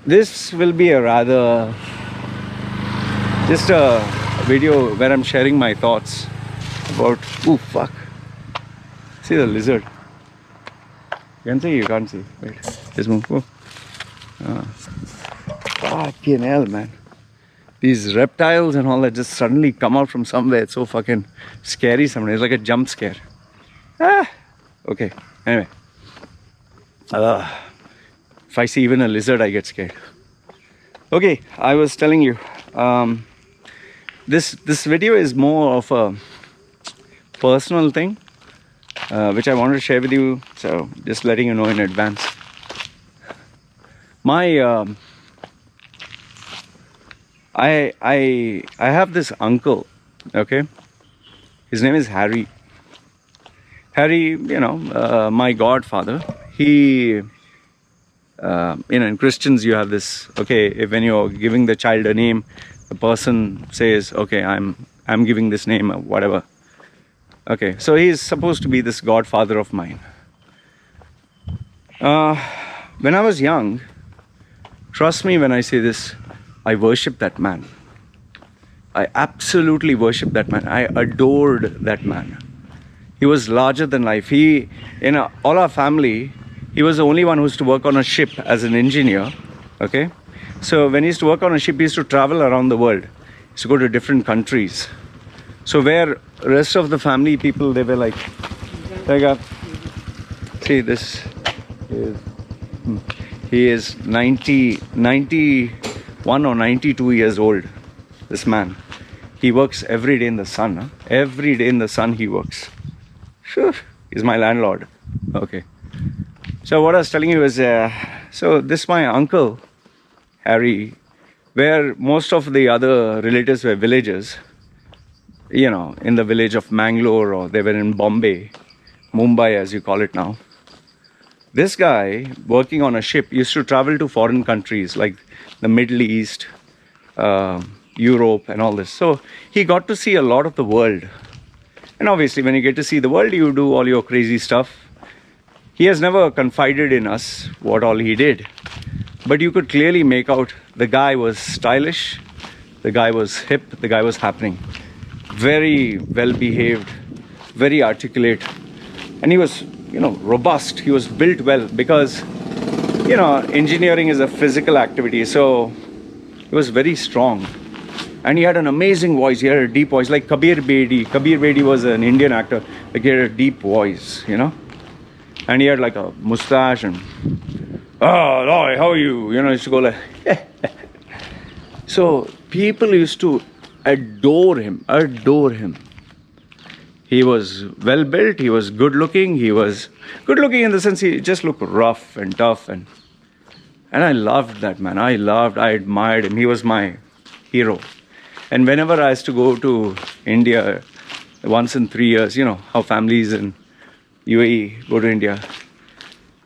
This will be a rather just a video where I'm sharing my thoughts about. Ooh, fuck! See the lizard. You can see, you can't see. Wait, just move. Oh. Fucking hell, man. These reptiles and all that just suddenly come out from somewhere. It's so fucking scary sometimes. It's like a jump scare. Okay. Anyway. If I see even a lizard, I get scared. Okay, I was telling you. This video is more of a personal thing, which I wanted to share with you. So just letting you know in advance. My I have this uncle. Okay, his name is Harry. Harry, my godfather. He, in Christians you have this. Okay, if when you're giving the child a name, the person says, "Okay, I'm giving this name," or whatever. Okay, so he is supposed to be this godfather of mine. When I was young, trust me when I say this, I worshipped that man. I absolutely worshipped that man. I adored that man. He was larger than life. All our family, he was the only one who used to work on a ship as an engineer. Okay, so when he used to work on a ship, he used to travel around the world. He used to go to different countries. So where rest of the family people, they were like, see this is, he is 91 or 92 years old, this man. He works every day in the sun. Huh? Every day in the sun he works. Sure, he's my landlord. Okay. So what I was telling you is, so this my uncle, Harry, where most of the other relatives were villagers, in the village of Mangalore, or they were in Bombay, Mumbai as you call it now. This guy, working on a ship, used to travel to foreign countries like the Middle East, Europe and all this. So he got to see a lot of the world. And obviously when you get to see the world, you do all your crazy stuff. He has never confided in us what all he did. But you could clearly make out the guy was stylish, the guy was hip, the guy was happening. Very well behaved, very articulate. And he was, robust. He was built well because, engineering is a physical activity. So he was very strong. And he had an amazing voice. He had a deep voice, like Kabir Bedi. Kabir Bedi was an Indian actor. Like he had a deep voice, And he had like a mustache and, "Oh, Loy, how are you?" He used to go like, So people used to adore him. He was well built. He was good looking. He was good looking in the sense he just looked rough and tough. And I loved that man. I admired him. He was my hero. And whenever I used to go to India once in 3 years, how families in UAE go to India,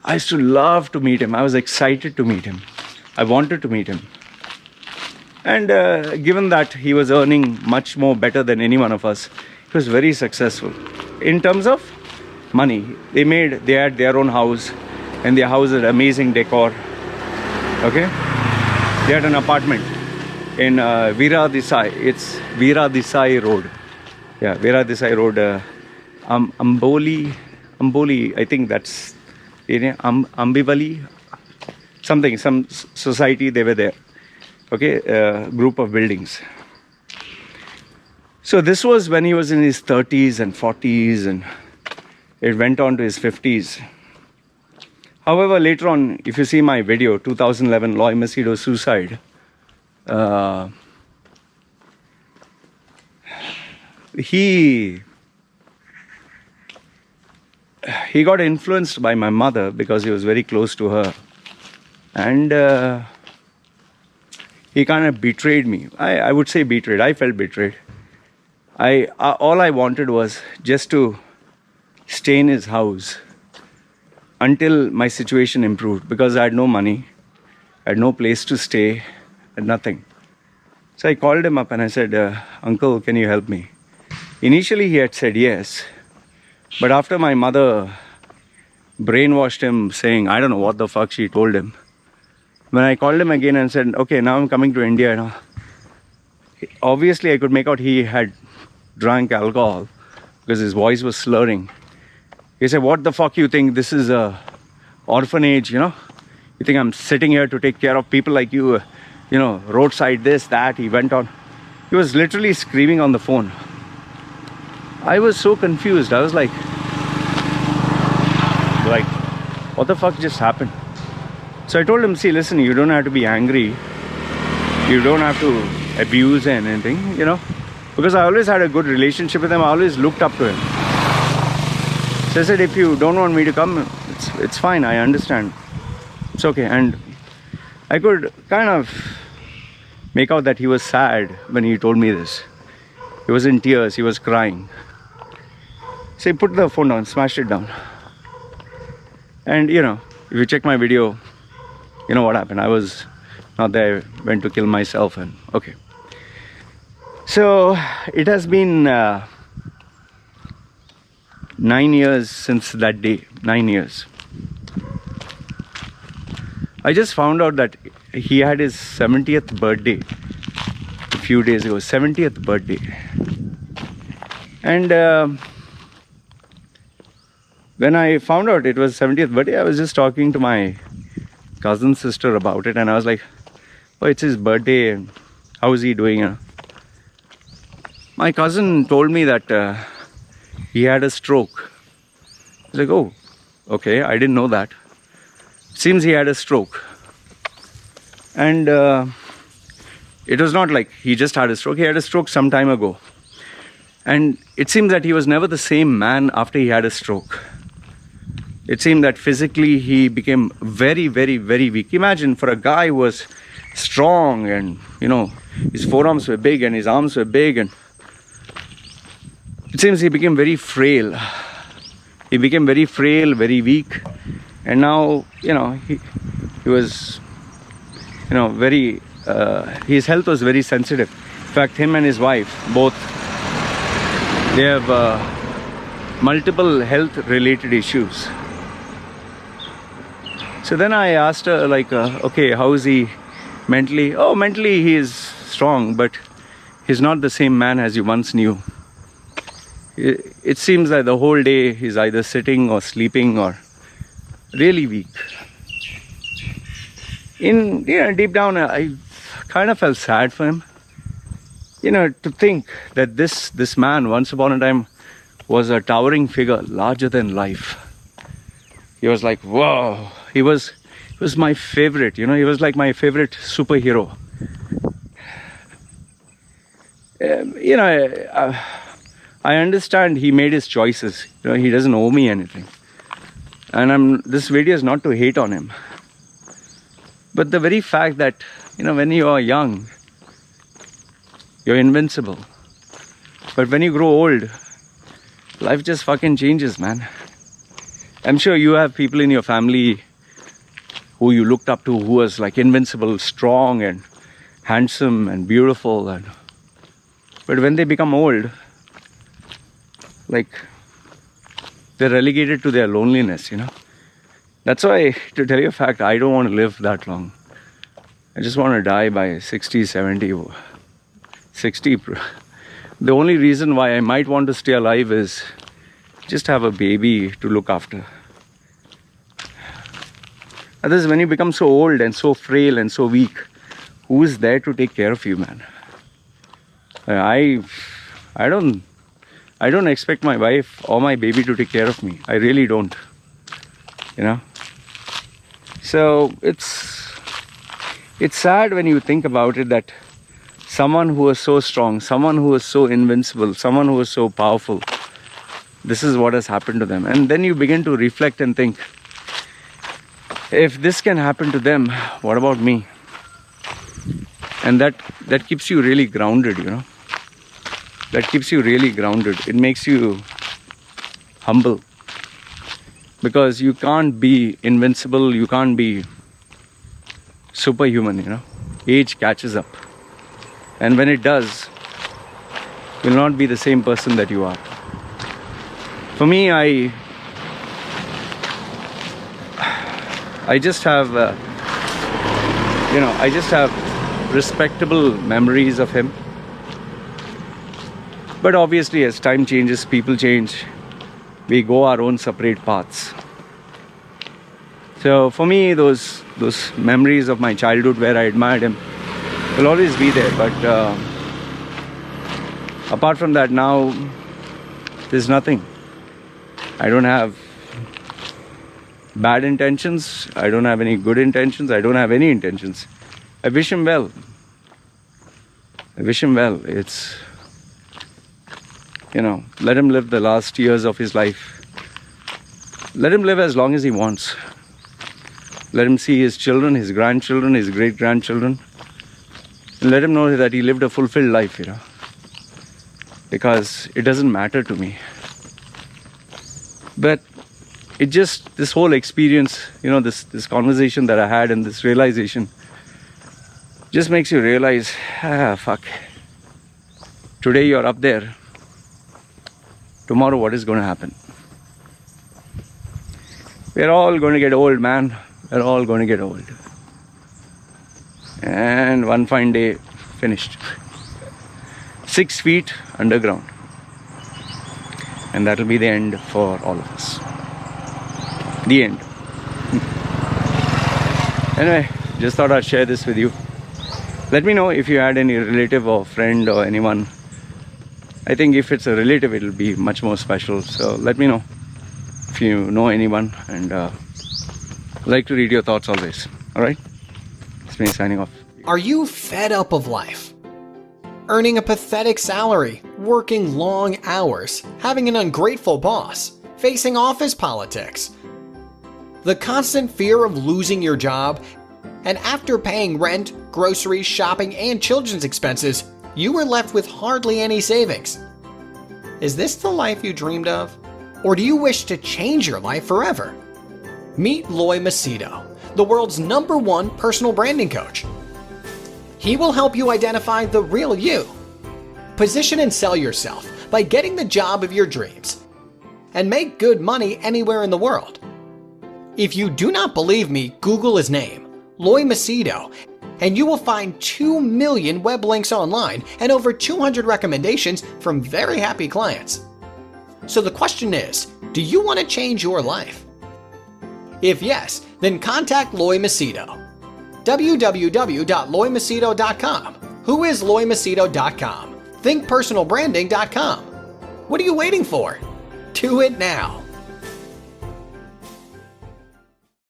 I used to love to meet him. I was excited to meet him. I wanted to meet him. And given that he was earning much more better than any one of us, he was very successful. In terms of money, they had their own house, and their house had amazing decor. Okay? They had an apartment in Veera Desai. It's Veera Desai Road. Yeah, Veera Desai Road. Amboli, I think that's the name. Ambivali, some society, they were there. Okay, group of buildings. So this was when he was in his 30s and 40s, and it went on to his 50s. However, later on, if you see my video, 2011 Loy Machedo suicide, he got influenced by my mother because he was very close to her, and he kind of betrayed me. I would say betrayed. I felt betrayed. All I wanted was just to stay in his house until my situation improved, because I had no money, I had no place to stay, and nothing. So I called him up and I said, "Uncle, can you help me?" Initially he had said yes, but after my mother brainwashed him saying, I don't know what the fuck she told him, when I called him again and said, okay, now I'm coming to India, you know, obviously I could make out he had drank alcohol because his voice was slurring. He said, what the fuck you think this is a orphanage, you know? You think I'm sitting here to take care of people like you, you know, roadside this, that. He went on. He was literally screaming on the phone. I was so confused. I was like, what the fuck just happened? So I told him, see, listen, you don't have to be angry. You don't have to abuse and anything, you know, because I always had a good relationship with him. I always looked up to him. So I said, if you don't want me to come, it's fine. I understand. It's okay. And I could kind of make out that he was sad when he told me this. He was in tears. He was crying. So he put the phone down, smashed it down. And, you know, if you check my video, you know what happened. I was not there. I went to kill myself and okay. So it has been 9 years since that day. 9 years. I just found out that he had his 70th birthday a few days ago. 70th birthday. And when I found out it was 70th birthday, I was just talking to my cousin sister about it, and I was like, oh, it's his birthday, and how is he doing? My cousin told me that he had a stroke. I was like, oh, okay, I didn't know that. Seems he had a stroke. And it was not like he just had a stroke. He had a stroke some time ago. And it seems that he was never the same man after he had a stroke. It seemed that physically he became very, very, very weak. Imagine for a guy who was strong and, you know, his forearms were big and his arms were big, and it seems he became very frail. He became very frail, very weak. And now, you know, he was, you know, very, his health was very sensitive. In fact, him and his wife, both, they have multiple health related issues. So then I asked her, like, okay, how is he mentally? Oh, mentally he is strong, but he's not the same man as you once knew. It seems that the whole day he's either sitting or sleeping or really weak. You know, deep down, I kind of felt sad for him. You know, to think that this man, once upon a time, was a towering figure, larger than life. He was like, whoa. He was my favorite. You know, he was like my favorite superhero. You know, I understand he made his choices. You know, he doesn't owe me anything. And this video is not to hate on him. But the very fact that, you know, when you are young, you're invincible. But when you grow old, life just fucking changes, man. I'm sure you have people in your family who you looked up to, who was like invincible, strong and handsome and beautiful. But when they become old, like, they're relegated to their loneliness, you know. That's why, to tell you a fact, I don't want to live that long. I just want to die by 60, 70, 60. The only reason why I might want to stay alive is just have a baby to look after. Others, when you become so old and so frail and so weak, who is there to take care of you, man? I don't expect my wife or my baby to take care of me. I really don't. You know? So it's sad when you think about it, that someone who was so strong, someone who was so invincible, someone who was so powerful, this is what has happened to them. And then you begin to reflect and think, if this can happen to them, what about me? And that keeps you really grounded, you know. That keeps you really grounded. It makes you humble. Because you can't be invincible, you can't be superhuman, you know. Age catches up. And when it does, you'll not be the same person that you are. For me, I just have I just have respectable memories of him. But obviously, as time changes, people change. We go our own separate paths. So for me, those memories of my childhood where I admired him will always be there. But apart from that, now there's nothing. I don't have bad intentions. I don't have any good intentions. I don't have any intentions. I wish him well. It's, let him live the last years of his life. Let him live as long as he wants. Let him see his children, his grandchildren, his great-grandchildren. And let him know that he lived a fulfilled life, Because it doesn't matter to me. But this whole experience, this conversation that I had and this realization just makes you realize, fuck. Today you're up there. Tomorrow what is going to happen? We're all going to get old, man. We're all going to get old. And one fine day, finished. 6 feet underground. And that'll be the end for all of us. The end. Anyway, just thought I'd share this with you. Let me know if you had any relative or friend or anyone. I think if it's a relative, it'll be much more special. So let me know if you know anyone, and I'd like to read your thoughts always. Alright? It's me signing off. Are you fed up of life? Earning a pathetic salary, working long hours, having an ungrateful boss, facing office politics, the constant fear of losing your job, and after paying rent, groceries, shopping, and children's expenses, you are left with hardly any savings. Is this the life you dreamed of? Or do you wish to change your life forever? Meet Loy Machedo, the world's #1 personal branding coach. He will help you identify the real you, position and sell yourself by getting the job of your dreams, and make good money anywhere in the world. If you do not believe me, Google his name, Loy Machedo, and you will find 2 million web links online and over 200 recommendations from very happy clients. So the question is, do you want to change your life? If yes, then contact Loy Machedo. www.loymachedo.com. Who is loymachedo.com? Thinkpersonalbranding.com. What are you waiting for? Do it now.